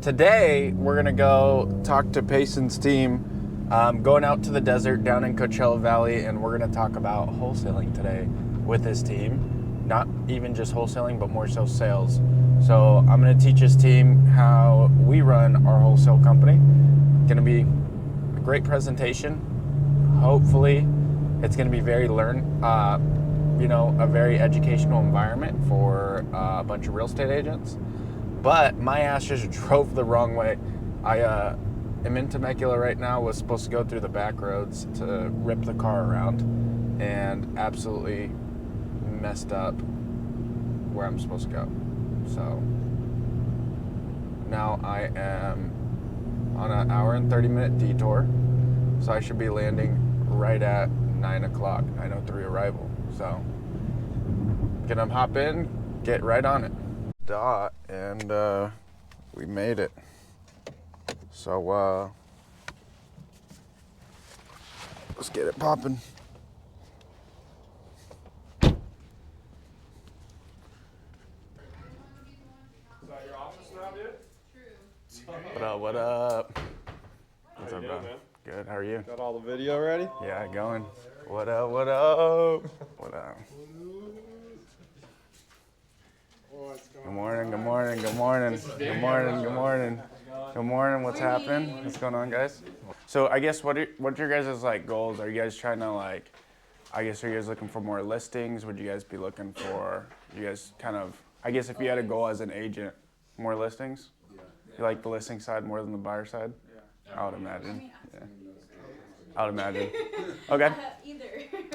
Today, we're gonna go talk to Payson's team, going out to the desert down in Coachella Valley, and we're gonna talk about wholesaling today with his team. Not even just wholesaling, but more so sales. So I'm gonna teach his team how we run our wholesale company. Gonna be a great presentation. Hopefully, it's gonna be very a very educational environment for a bunch of real estate agents. But my ass just drove the wrong way. I am in Temecula right now, was supposed to go through the back roads to rip the car around, and absolutely messed up where I'm supposed to go. So now I am on an hour and 30-minute detour, so I should be landing right at 9 o'clock, 9:03 arrival. So gonna hop in, get right on it. Dot, and we made it. So let's get it popping. Is that your office now, dude? True. What up? What up? How What's you up, doing, bro? man? Good. How are you? Got all the video ready? Yeah, going. What up? What up? What up? Good morning. Good morning. Good morning. Good morning. Good morning. Good morning. What's happening? What's going on, guys? So I guess what your guys' like goals? Are you guys trying to are you guys looking for more listings? Would you guys be looking for? You guys kind of. I guess if you had a goal as an agent, more listings. You like the listing side more than the buyer side? Yeah. I would imagine. Yeah. I would imagine. Okay. Either.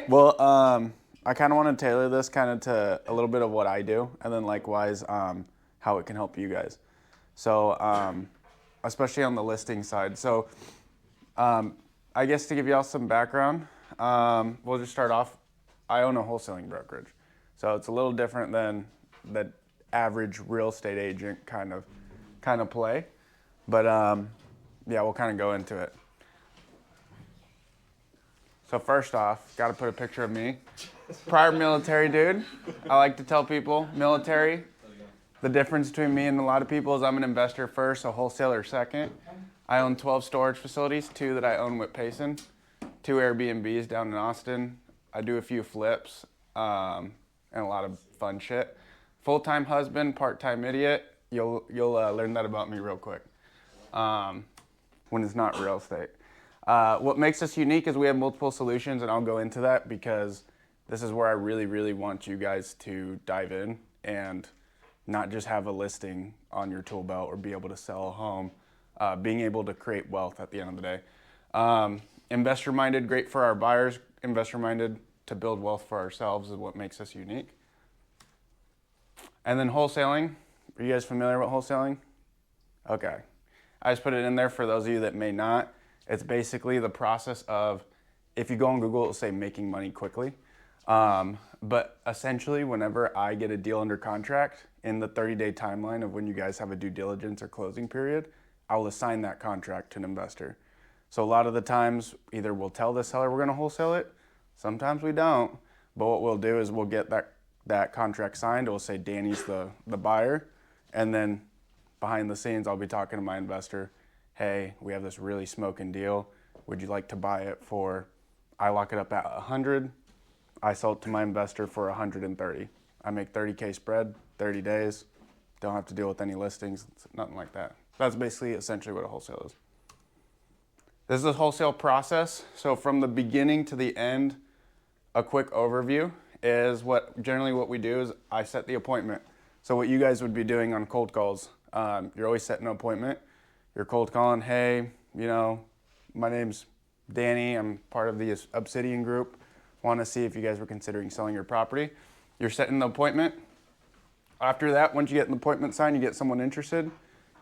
Well, I kind of want to tailor this kind of to a little bit of what I do, and then likewise how it can help you guys. So, especially on the listing side. So, I guess to give y'all some background, we'll just start off. I own a wholesaling brokerage, so it's a little different than the average real estate agent kind of play. But yeah, we'll kind of go into it. So first off, got to put a picture of me. Prior military dude. I like to tell people, military, the difference between me and a lot of people is I'm an investor first, a wholesaler second. I own 12 storage facilities, 2 that I own with Payson, 2 Airbnbs down in Austin. I do a few flips and a lot of fun shit. Full-time husband, part-time idiot. You'll learn that about me real quick when it's not real estate. What makes us unique is we have multiple solutions, and I'll go into that because this is where I really, really want you guys to dive in and not just have a listing on your tool belt or be able to sell a home, being able to create wealth at the end of the day. Investor-minded, great for our buyers. Investor-minded to build wealth for ourselves is what makes us unique. And then wholesaling. Are you guys familiar with wholesaling? Okay. I just put it in there for those of you that may not. It's basically the process of, if you go on Google, it'll say making money quickly. But essentially, whenever I get a deal under contract in the 30-day timeline of when you guys have a due diligence or closing period, I'll assign that contract to an investor. So a lot of the times, either we'll tell the seller we're going to wholesale it, sometimes we don't. But what we'll do is we'll get that contract signed. It will say Danny's the buyer, and then behind the scenes, I'll be talking to my investor. Hey, we have this really smoking deal. Would you like to buy it for, I lock it up at 100. I sell it to my investor for 130. I make 30K spread, 30 days. Don't have to deal with any listings, nothing like that. That's basically essentially what a wholesale is. This is a wholesale process. So from the beginning to the end, a quick overview is generally what we do is I set the appointment. So what you guys would be doing on cold calls, you're always setting an appointment. You're cold calling, hey, my name's Danny. I'm part of the Obsidian group. Want to see if you guys were considering selling your property. You're setting the appointment. After that, once you get an appointment signed, you get someone interested,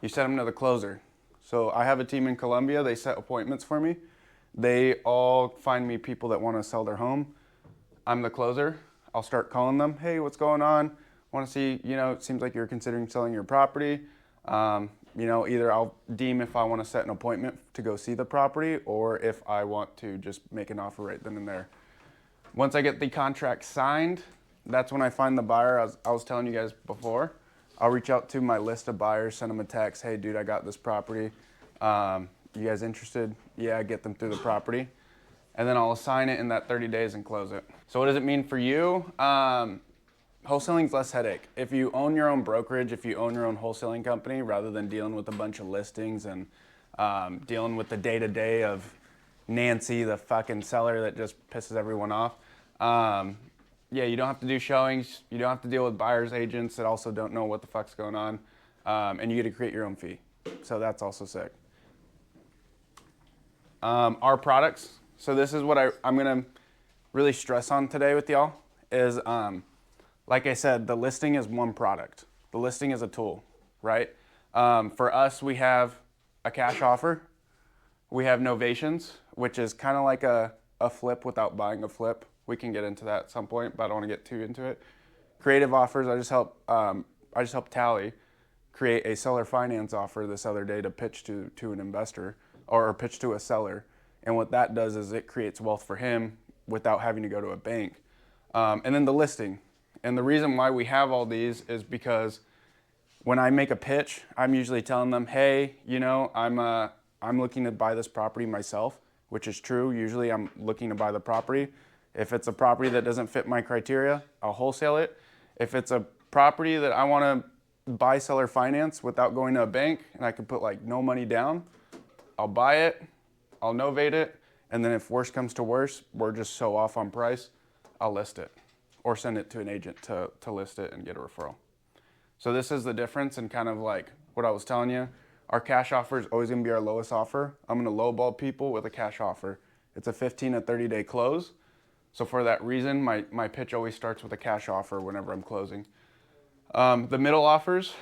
you set them to the closer. So I have a team in Colombia. They set appointments for me. They all find me people that want to sell their home. I'm the closer. I'll start calling them. Hey, what's going on? Want to see, it seems like you're considering selling your property. Either I'll deem if I want to set an appointment to go see the property or if I want to just make an offer right then and there. Once I get the contract signed, that's when I find the buyer, as I was telling you guys before. I'll reach out to my list of buyers, send them a text, hey dude, I got this property. You guys interested? Yeah, get them through the property. And then I'll assign it in that 30 days and close it. So what does it mean for you? Wholesaling's less headache. If you own your own brokerage, if you own your own wholesaling company, rather than dealing with a bunch of listings and dealing with the day-to-day of Nancy, the fucking seller that just pisses everyone off. Yeah, you don't have to do showings. You don't have to deal with buyer's agents that also don't know what the fuck's going on. And you get to create your own fee. So that's also sick. Our products. So this is what I'm going to really stress on today with y'all is, like I said, the listing is one product. The listing is a tool, right? For us, we have a cash offer. We have novations, which is kind of like a flip without buying a flip. We can get into that at some point, but I don't want to get too into it. Creative offers, I just helped Tally create a seller finance offer this other day to pitch to an investor or pitch to a seller. And what that does is it creates wealth for him without having to go to a bank. And then the listing. And the reason why we have all these is because when I make a pitch, I'm usually telling them, hey, you know, I'm looking to buy this property myself, which is true. Usually I'm looking to buy the property. If it's a property that doesn't fit my criteria, I'll wholesale it. If it's a property that I want to buy seller finance without going to a bank and I can put like no money down, I'll buy it, I'll novate it, and then if worse comes to worse, we're just so off on price, I'll list it or send it to an agent to list it and get a referral. So this is the difference and kind of like what I was telling you. Our cash offer is always going to be our lowest offer. I'm going to lowball people with a cash offer. It's a 15 to 30 day close. So for that reason, my pitch always starts with a cash offer whenever I'm closing. The middle offers,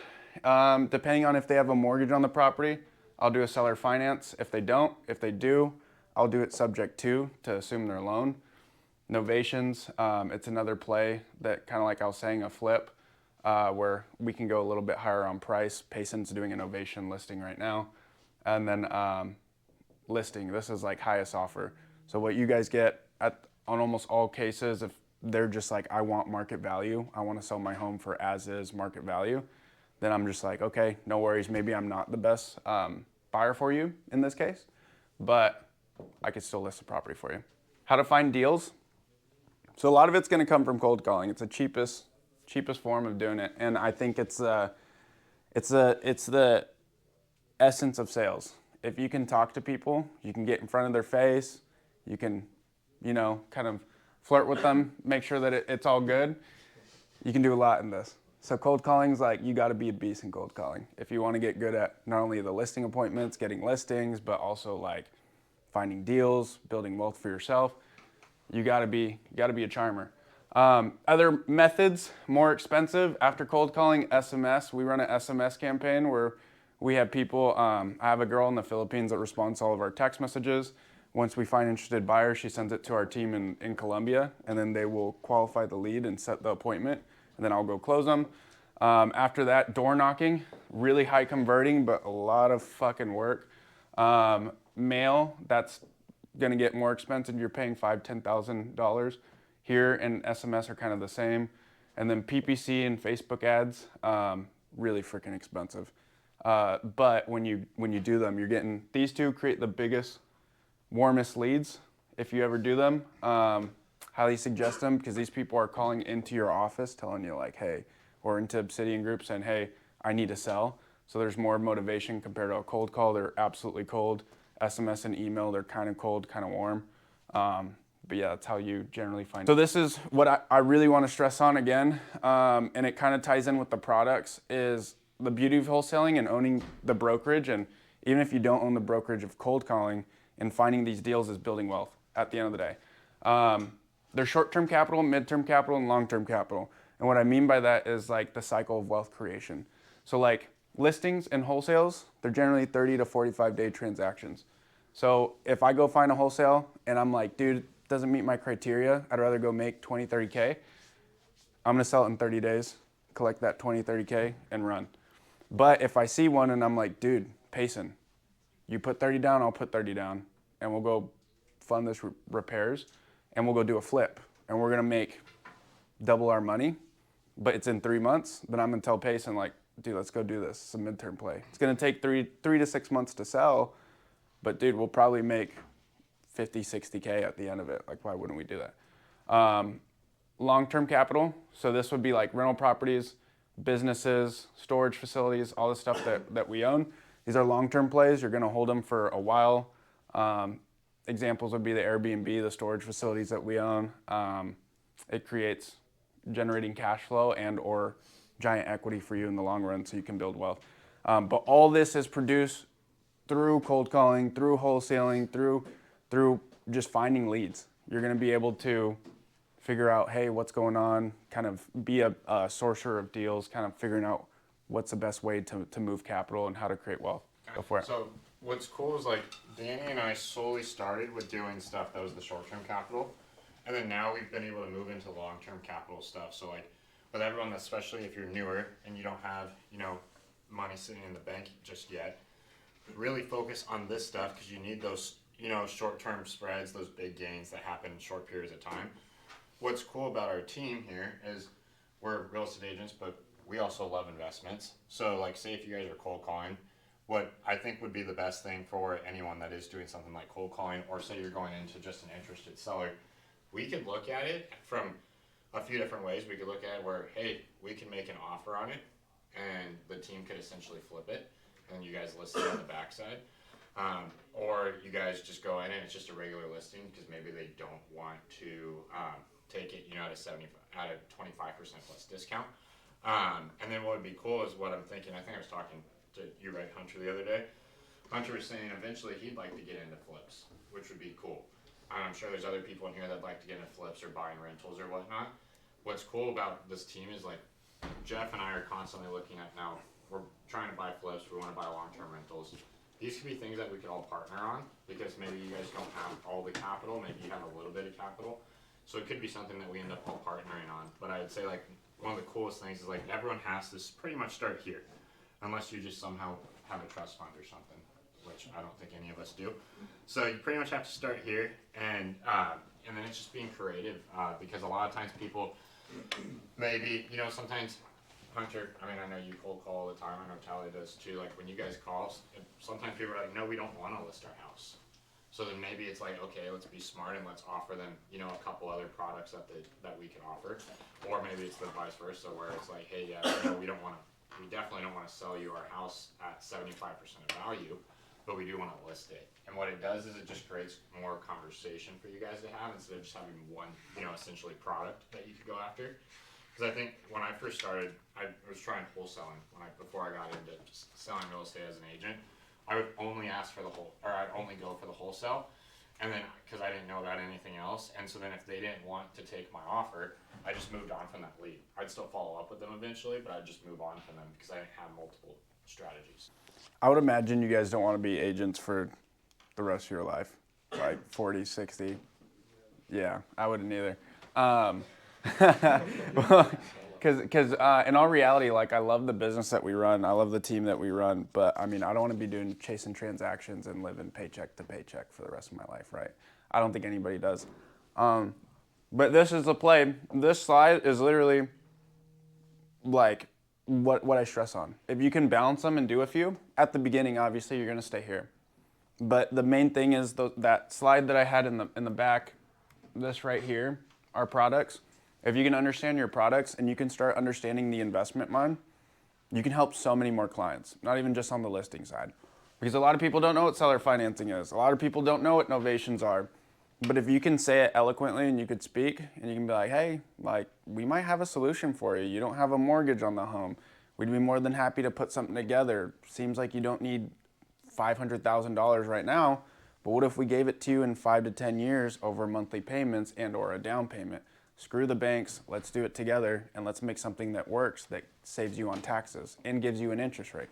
depending on if they have a mortgage on the property, I'll do a seller finance. If they don't, if they do, I'll do it subject to assume their loan. Novations, it's another play that kind of like I was saying, a flip, where we can go a little bit higher on price. Payson's doing a novation listing right now. And then listing, this is like highest offer. So what you guys get on almost all cases, if they're just like, I want market value, I want to sell my home for as is market value, then I'm just like, okay, no worries. Maybe I'm not the best buyer for you in this case, but I could still list the property for you. How to find deals. So a lot of it's going to come from cold calling. It's the cheapest form of doing it. And I think it's the essence of sales. If you can talk to people, you can get in front of their face, you can, you know, kind of flirt with them, make sure that it's all good. You can do a lot in this. So cold calling's like, you got to be a beast in cold calling. If you want to get good at not only the listing appointments, getting listings, but also like finding deals, building wealth for yourself, you got to be a charmer. Other methods, more expensive, after cold calling, SMS. We run an SMS campaign where we have people, I have a girl in the Philippines that responds to all of our text messages. Once we find interested buyers, she sends it to our team in Colombia, and then they will qualify the lead and set the appointment, and then I'll go close them. After that, door knocking, really high converting, but a lot of fucking work. Mail, that's gonna get more expensive. You're paying $5,000, $10,000. Here and SMS are kind of the same. And then PPC and Facebook ads, really freaking expensive. But when you do them, you're getting, these two create the biggest, warmest leads. If you ever do them, highly suggest them because these people are calling into your office telling you like, hey, or into Obsidian group saying, hey, I need to sell. So there's more motivation compared to a cold call. They're absolutely cold. SMS and email, they're kind of cold, kind of warm. But yeah, that's how you generally find it. So this is what I really want to stress on again, and it kind of ties in with the products, is the beauty of wholesaling and owning the brokerage. And even if you don't own the brokerage of cold calling and finding these deals is building wealth at the end of the day. There's short-term capital, mid-term capital, and long-term capital. And what I mean by that is like the cycle of wealth creation. So like listings and wholesales, they're generally 30 to 45 day transactions. So if I go find a wholesale and I'm like, dude, doesn't meet my criteria, I'd rather go make 20, 30K. I'm gonna sell it in 30 days, collect that 20, 30K and run. But if I see one and I'm like, dude, Payson, you put 30 down, I'll put 30 down, and we'll go fund this repairs, and we'll go do a flip, and we're gonna make double our money, but it's in 3 months, then I'm gonna tell Payson like, dude, let's go do this. It's a midterm play. It's gonna take three to 6 months to sell, but dude, we'll probably make 50, 60K at the end of it. Like, why wouldn't we do that? Long-term capital. So this would be like rental properties, businesses, storage facilities, all the stuff that we own. These are long-term plays. You're gonna hold them for a while. Examples would be the Airbnb, the storage facilities that we own. It creates generating cash flow and or giant equity for you in the long run so you can build wealth. But all this is produced through cold calling, through wholesaling, through just finding leads. You're gonna be able to figure out, hey, what's going on, kind of be a sourcer of deals, kind of figuring out what's the best way to move capital and how to create wealth. Go for it. So what's cool is like Danny and I solely started with doing stuff that was the short-term capital, and then now we've been able to move into long-term capital stuff. So like with everyone, especially if you're newer and you don't have, money sitting in the bank just yet, really focus on this stuff because you need those, short-term spreads, those big gains that happen in short periods of time. What's cool about our team here is we're real estate agents, but we also love investments. So like say if you guys are cold calling, what I think would be the best thing for anyone that is doing something like cold calling, or say you're going into just an interested seller, we could look at it from a few different ways. We could look at it where, hey, we can make an offer on it and the team could essentially flip it and you guys list it on the backside. Or you guys just go in and it's just a regular listing because maybe they don't want to take it, at a 25% plus discount. And then what would be cool is what I'm thinking. I think I was talking to you, right, Hunter, the other day. Hunter was saying eventually he'd like to get into flips, which would be cool. I'm sure there's other people in here that'd like to get into flips or buying rentals or whatnot. What's cool about this team is like Jeff and I are constantly looking at now. We're trying to buy flips. We want to buy long-term rentals. These could be things that we could all partner on because maybe you guys don't have all the capital. Maybe you have a little bit of capital. So it could be something that we end up all partnering on. But I'd say like one of the coolest things is like everyone has to pretty much start here, unless you just somehow have a trust fund or something, which I don't think any of us do. So you pretty much have to start here, and then it's just being creative because a lot of times people maybe sometimes Hunter, I know you cold call all the time. I know Tally does too. Like when you guys call, sometimes people are like, no, we don't want to list our house. So then maybe it's like, okay, let's be smart and let's offer them, a couple other products that we can offer. Or maybe it's the vice versa where it's like, hey, yeah, we definitely don't want to sell you our house at 75% of value, but we do want to list it. And what it does is it just creates more conversation for you guys to have instead of just having one, essentially product that you could go after. Because I think when I first started, I was trying wholesaling before I got into just selling real estate as an agent. I would only ask for I'd only go for the wholesale, and then because I didn't know about anything else, and so then if they didn't want to take my offer, I just moved on from that lead. I'd still follow up with them eventually, but I'd just move on from them because I didn't have multiple strategies. I would imagine you guys don't want to be agents for the rest of your life, like 40, 60. Yeah, I wouldn't either. Because in all reality, like I love the business that we run. I love the team that we run. But I don't want to be chasing transactions and living paycheck to paycheck for the rest of my life, right? I don't think anybody does. But this is the play. This slide is literally like what I stress on. If you can balance them and do a few, at the beginning, obviously, you're going to stay here. But the main thing is that slide that I had in the back, this right here, our products. If you can understand your products and you can start understanding the investment mind, you can help so many more clients, not even just on the listing side. Because a lot of people don't know what seller financing is. A lot of people don't know what novations are. But if you can say it eloquently and you could speak and you can be like, hey, like we might have a solution for you. You don't have a mortgage on the home. We'd be more than happy to put something together. Seems like you don't need $500,000 right now, but what if we gave it to you in 5 to 10 years over monthly payments and or a down payment? Screw the banks, let's do it together and let's make something that works, that saves you on taxes and gives you an interest rate.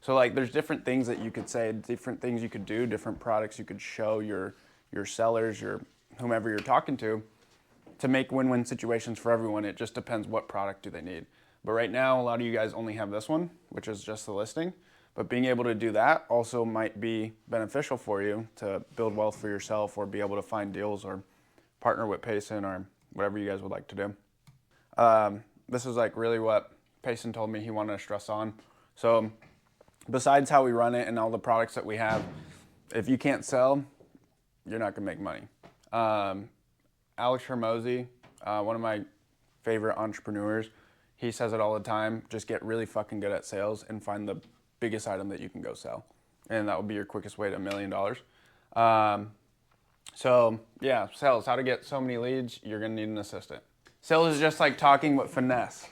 So like there's different things that you could say, different things you could do, different products you could show your sellers, your whomever you're talking to make win-win situations for everyone. It just depends what product do they need. But right now, a lot of you guys only have this one, which is just the listing. But being able to do that also might be beneficial for you to build wealth for yourself or be able to find deals or partner with Payson or whatever you guys would like to do. This is like really what Payson told me he wanted to stress on. So besides how we run it and all the products that we have, if you can't sell, you're not gonna make money. Alex Hermosi, one of my favorite entrepreneurs, he says it all the time, just get really fucking good at sales and find the biggest item that you can go sell. And that would be your quickest way to $1 million. So yeah, sales, how to get so many leads, you're gonna need an assistant. Sales is just like talking with finesse.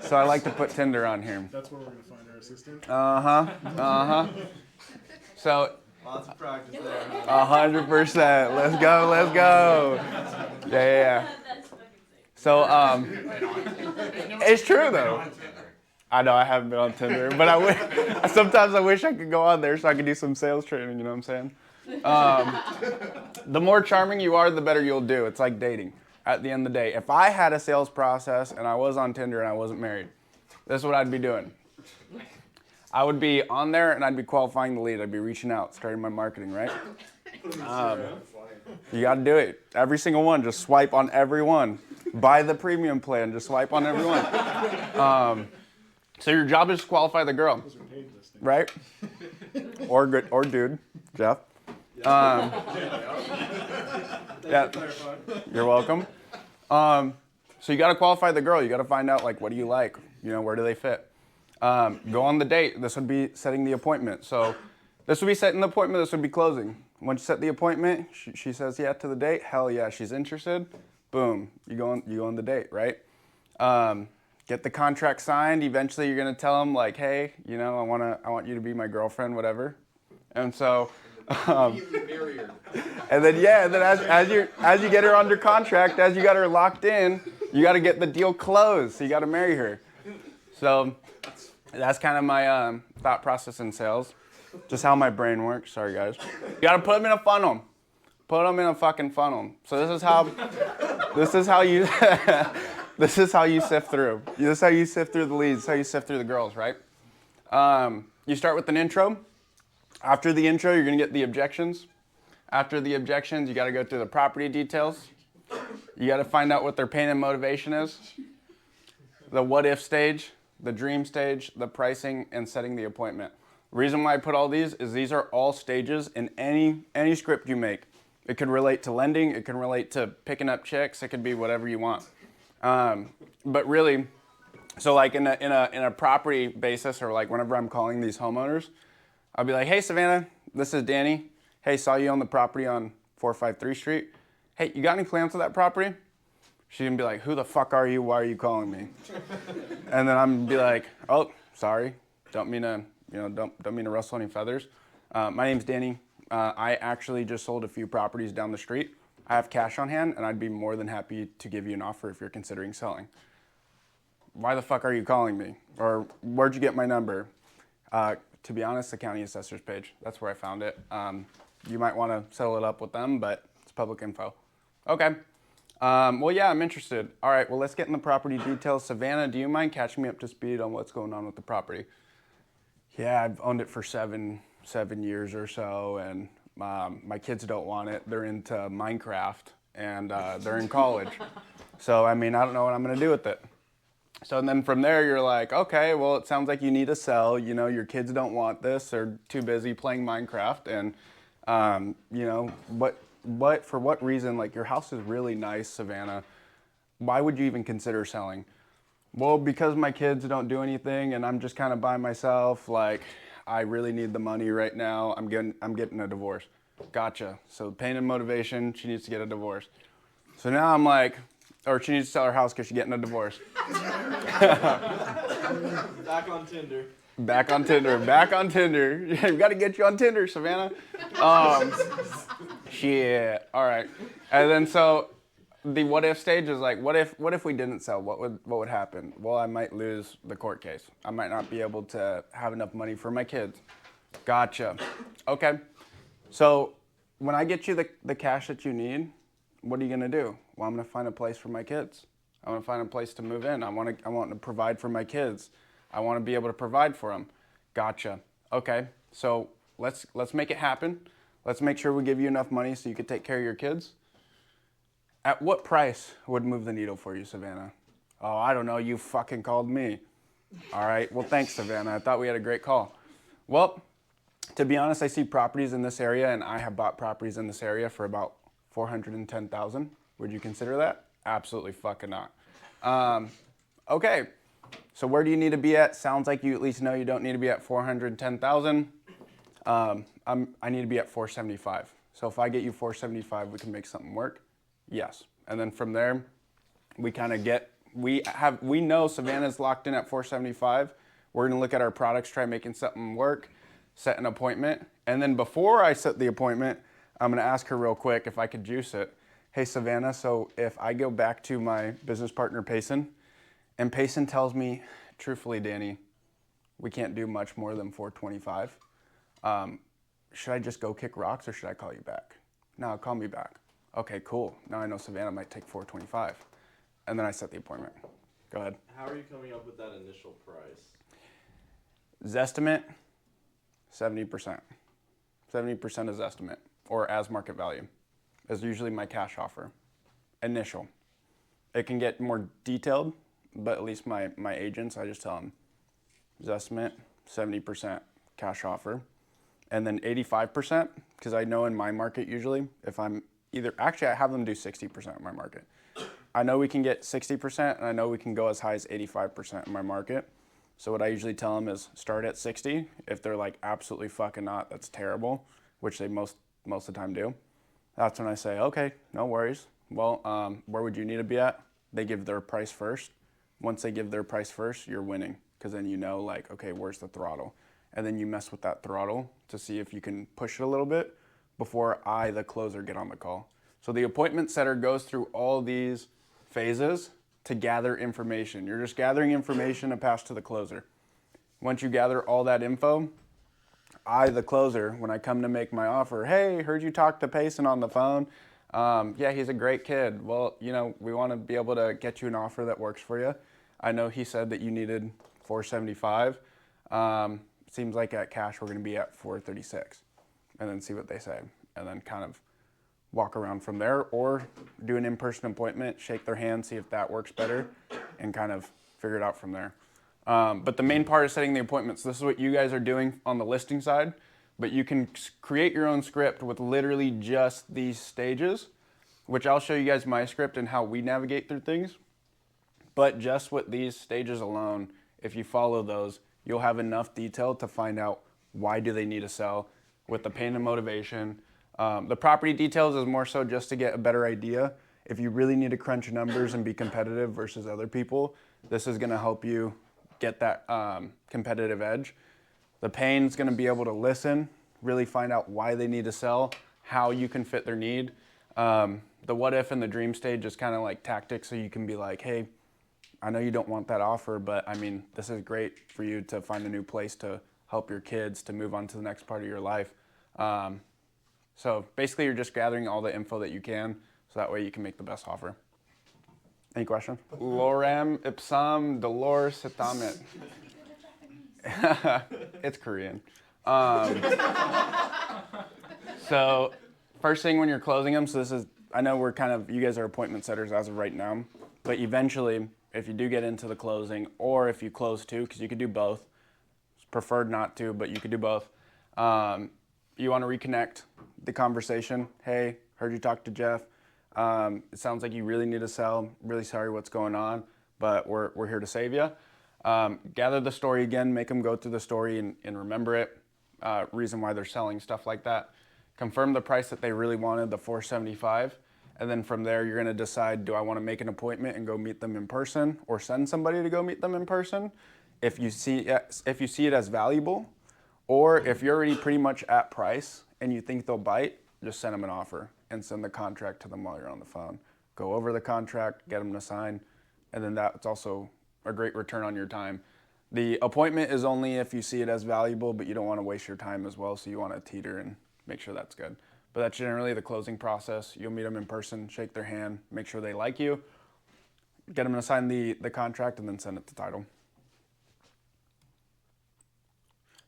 So I like to put Tinder on here. That's where we're gonna find our assistant. So Lots of practice there. 100%, let's go. Yeah. So it's true though. I know I haven't been on Tinder, but sometimes I wish I could go on there so I could do some sales training, you know what I'm saying? The more charming you are, the better you'll do. It's like dating. At the end of the day, if I had a sales process and I was on Tinder and I wasn't married, this is what I'd be doing. I would be on there and I'd be qualifying the lead. I'd be reaching out, starting my marketing, right? You got to do it. Every single one, just swipe on every one. Buy the premium plan, just swipe on every one. So your job is to qualify the girl, right? Or dude, Jeff. Yeah, you're welcome. So you got to qualify the girl. You got to find out, like, what do you like? You know, where do they fit? Go on the date. This would be setting the appointment. So this would be setting the appointment. This would be closing. Once you set the appointment, she says yeah to the date. Hell yeah, she's interested. Boom, you go on the date, right? Get the contract signed. Eventually, you're gonna tell them like, hey, you know, I want you to be my girlfriend, whatever. And so. And then as you get her under contract, as you got her locked in, you got to get the deal closed. So you got to marry her. So that's kind of my thought process in sales. Just how my brain works. Sorry guys. You got to put them in a funnel. Put them in a fucking funnel. So this is how you this is how you sift through. This is how you sift through the leads. This is how you sift through the girls, right? You start with an intro. After the intro, you're gonna get the objections. After the objections, you gotta go through the property details. You gotta find out what their pain and motivation is. The what if stage, the dream stage, the pricing, and setting the appointment. The reason why I put all these is these are all stages in any script you make. It could relate to lending, it can relate to picking up chicks, it could be whatever you want. But really, so like in a property basis, or like whenever I'm calling these homeowners, I'll be like, hey, Savannah, this is Danny. Hey, saw you on the property on 453 Street. Hey, you got any plans for that property? She's gonna be like, who the fuck are you? Why are you calling me? And then I'm gonna be like, oh, sorry. Don't mean to rustle any feathers. My name's Danny. I actually just sold a few properties down the street. I have cash on hand, and I'd be more than happy to give you an offer if you're considering selling. Why the fuck are you calling me? Or where'd you get my number? To be honest, the county assessor's page. That's where I found it. You might want to settle it up with them, but it's public info. Okay. Well, yeah, I'm interested. All right, well, let's get in the property details. Savannah, do you mind catching me up to speed on what's going on with the property? Yeah, I've owned it for seven years or so, and my kids don't want it. They're into Minecraft, and they're in college. So, I mean, I don't know what I'm going to do with it. So and then from there, you're like, okay, well, it sounds like you need to sell. You know, your kids don't want this. They're too busy playing Minecraft. And, you know, for what reason? Like, your house is really nice, Savannah. Why would you even consider selling? Well, because my kids don't do anything and I'm just kind of by myself. Like, I really need the money right now. I'm getting a divorce. Gotcha. So pain and motivation, she needs to get a divorce. So now I'm like, or she needs to sell her house because she's getting a divorce. Back on Tinder. Back on Tinder. We got to get you on Tinder, Savannah. Shit. All right. And then so the what if stage is like, what if we didn't sell? What would happen? Well, I might lose the court case. I might not be able to have enough money for my kids. Gotcha. Okay. So when I get you the cash that you need, what are you gonna do? Well, I'm gonna find a place for my kids. I want to find a place to move in. I want to provide for my kids. I want to be able to provide for them. Gotcha. Okay. So let's make it happen. Let's make sure we give you enough money so you can take care of your kids. At what price would move the needle for you, Savannah? Oh, I don't know. You fucking called me. All right. Well, thanks, Savannah. I thought we had a great call. Well, to be honest, I see properties in this area, and I have bought properties in this area for about $410,000. Would you consider that? Absolutely fucking not. Okay. So where do you need to be at? Sounds like you at least know you don't need to be at 410,000. I need to be at 475. So if I get you 475, we can make something work. Yes. And then from there, we kind of we know Savannah's locked in at 475. We're going to look at our products, try making something work, set an appointment. And then before I set the appointment, I'm going to ask her real quick if I could juice it. Hey, Savannah, so if I go back to my business partner, Payson, and Payson tells me, truthfully, Danny, we can't do much more than 425. Should I just go kick rocks or should I call you back? No, call me back. Okay, cool. Now I know Savannah might take 425. And then I set the appointment. Go ahead. How are you coming up with that initial price? Zestimate, 70%. 70% is estimate, or as market value, is usually my cash offer. Initial. It can get more detailed, but at least my agents, I just tell them, Zestimate, 70% cash offer. And then 85%, because I know in my market usually, if I'm actually I have them do 60% in my market. I know we can get 60% and I know we can go as high as 85% in my market. So what I usually tell them is start at 60. If they're like absolutely fucking not, that's terrible, which they most of the time do. That's when I say, okay, no worries. Well, where would you need to be at? They give their price first. Once they give their price first, you're winning, because then you know like, okay, where's the throttle? And then you mess with that throttle to see if you can push it a little bit before I, the closer, get on the call. So the appointment setter goes through all these phases to gather information. You're just gathering information to pass to the closer. Once you gather all that info, I, the closer, when I come to make my offer, hey, heard you talk to Payson on the phone. Yeah, he's a great kid. Well, you know, we want to be able to get you an offer that works for you. I know he said that you needed 475. Seems like at cash we're going to be at 436, and then see what they say, and then kind of walk around from there, or do an in-person appointment, shake their hand, see if that works better, and kind of figure it out from there. But the main part is setting the appointments. This is what you guys are doing on the listing side, but you can create your own script with literally just these stages, which I'll show you guys my script and how we navigate through things. But just with these stages alone, if you follow those, you'll have enough detail to find out why do they need to sell with the pain and motivation. The property details is more so just to get a better idea. If you really need to crunch numbers and be competitive versus other people, this is going to help you get that competitive edge. The pain is going to be able to listen, really find out why they need to sell, how you can fit their need. The what if and the dream stage is kind of like tactics, so you can be like, hey, I know you don't want that offer, but I mean, this is great for you to find a new place to help your kids to move on to the next part of your life. So basically you're just gathering all the info that you can, so that way you can make the best offer. Any question? Lorem ipsum dolor sitamet. It's Korean. So first thing when you're closing them, so this is, I know you guys are appointment setters as of right now, but eventually, if you do get into the closing, or if you close too, because you could do both, it's preferred not to, but you could do both. You want to reconnect the conversation. Hey, heard you talk to Jeff. It sounds like you really need to sell. Really sorry what's going on, but we're here to save you. Gather the story again, make them go through the story and remember it, reason why they're selling, stuff like that. Confirm the price that they really wanted, the 475. And then from there, you're gonna decide, do I wanna make an appointment and go meet them in person, or send somebody to go meet them in person? If you see it as valuable, or if you're already pretty much at price and you think they'll bite, just send them an offer and send the contract to them while you're on the phone. Go over the contract, get them to sign, and then that's also a great return on your time. The appointment is only if you see it as valuable, but you don't wanna waste your time as well, so you wanna teeter and make sure that's good. But that's generally the closing process. You'll meet them in person, shake their hand, make sure they like you, get them to sign the contract, and then send it to title.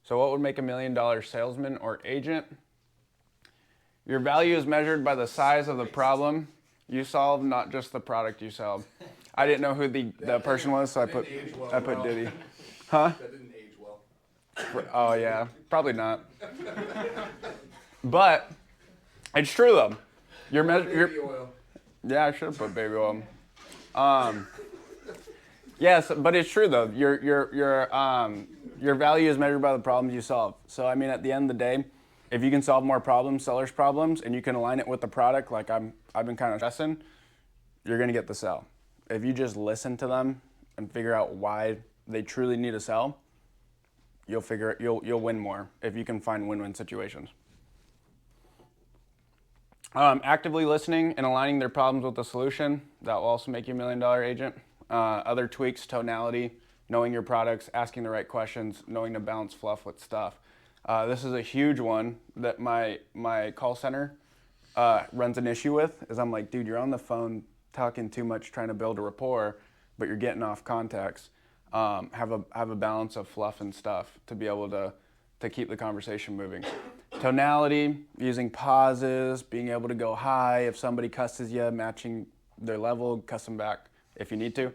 So what would make $1 million salesman or agent? Your value is measured by the size of the problem you solve, not just the product you sell. I didn't know who the person was, so I put Diddy. Huh? That didn't age well. Oh yeah, probably not. But it's true though. Baby oil. Yeah, I should have put baby oil. Yes, but it's true though. Your value is measured by the problems you solve. So I mean, at the end of the day, if you can solve more problems, sellers' problems, and you can align it with the product, like I've been kind of stressing, you're gonna get the sell. If you just listen to them and figure out why they truly need a sell, you'll win more if you can find win-win situations. Actively listening and aligning their problems with the solution, that will also make you $1 million agent. Other tweaks, tonality, knowing your products, asking the right questions, knowing to balance fluff with stuff. This is a huge one that my call center runs an issue with, is I'm like, dude, you're on the phone talking too much, trying to build a rapport, but you're getting off context. Have a balance of fluff and stuff to be able to keep the conversation moving. Tonality, using pauses, being able to go high if somebody cusses you, matching their level, cuss them back if you need to.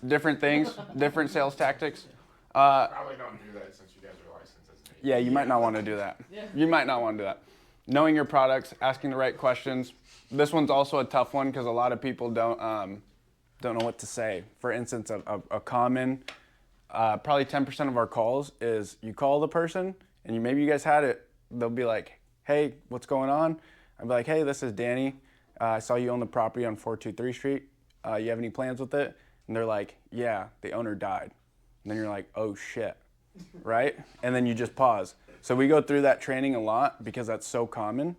Different things, different sales tactics. Probably don't do that since you guys are licensed as an agent. Yeah, you might not want to do that. You might not want to do that. Knowing your products, asking the right questions. This one's also a tough one because a lot of people don't know what to say. For instance, a common, probably 10% of our calls is you call the person and maybe you guys had it. They'll be like, hey, what's going on? I'll be like, hey, this is Danny. I saw you own the property on 423 Street. You have any plans with it? And they're like, yeah, the owner died. And then you're like, oh shit, right? And then you just pause. So we go through that training a lot because that's so common,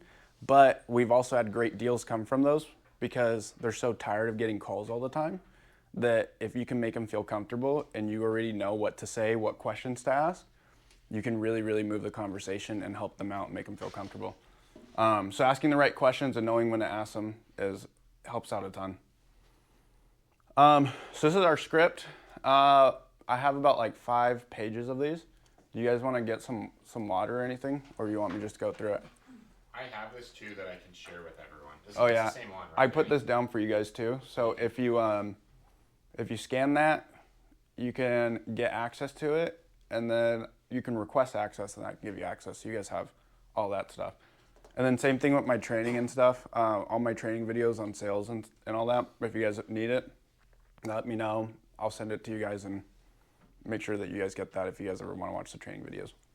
but we've also had great deals come from those because they're so tired of getting calls all the time that if you can make them feel comfortable and you already know what to say, what questions to ask, you can really, really move the conversation and help them out and make them feel comfortable. So asking the right questions and knowing when to ask them helps out a ton. So this is our script. I have about like 5 pages of these. Do you guys want to get some water or anything, or you want me to just go through it? I have this too that I can share with everyone. This Oh is yeah, the same one, right? I put this down for you guys too. So if you scan that, you can get access to it, and then you can request access, and I can give you access. So you guys have all that stuff. And then same thing with my training and stuff. All my training videos on sales and all that. If you guys need it, let me know. I'll send it to you guys and make sure that you guys get that if you guys ever want to watch the training videos.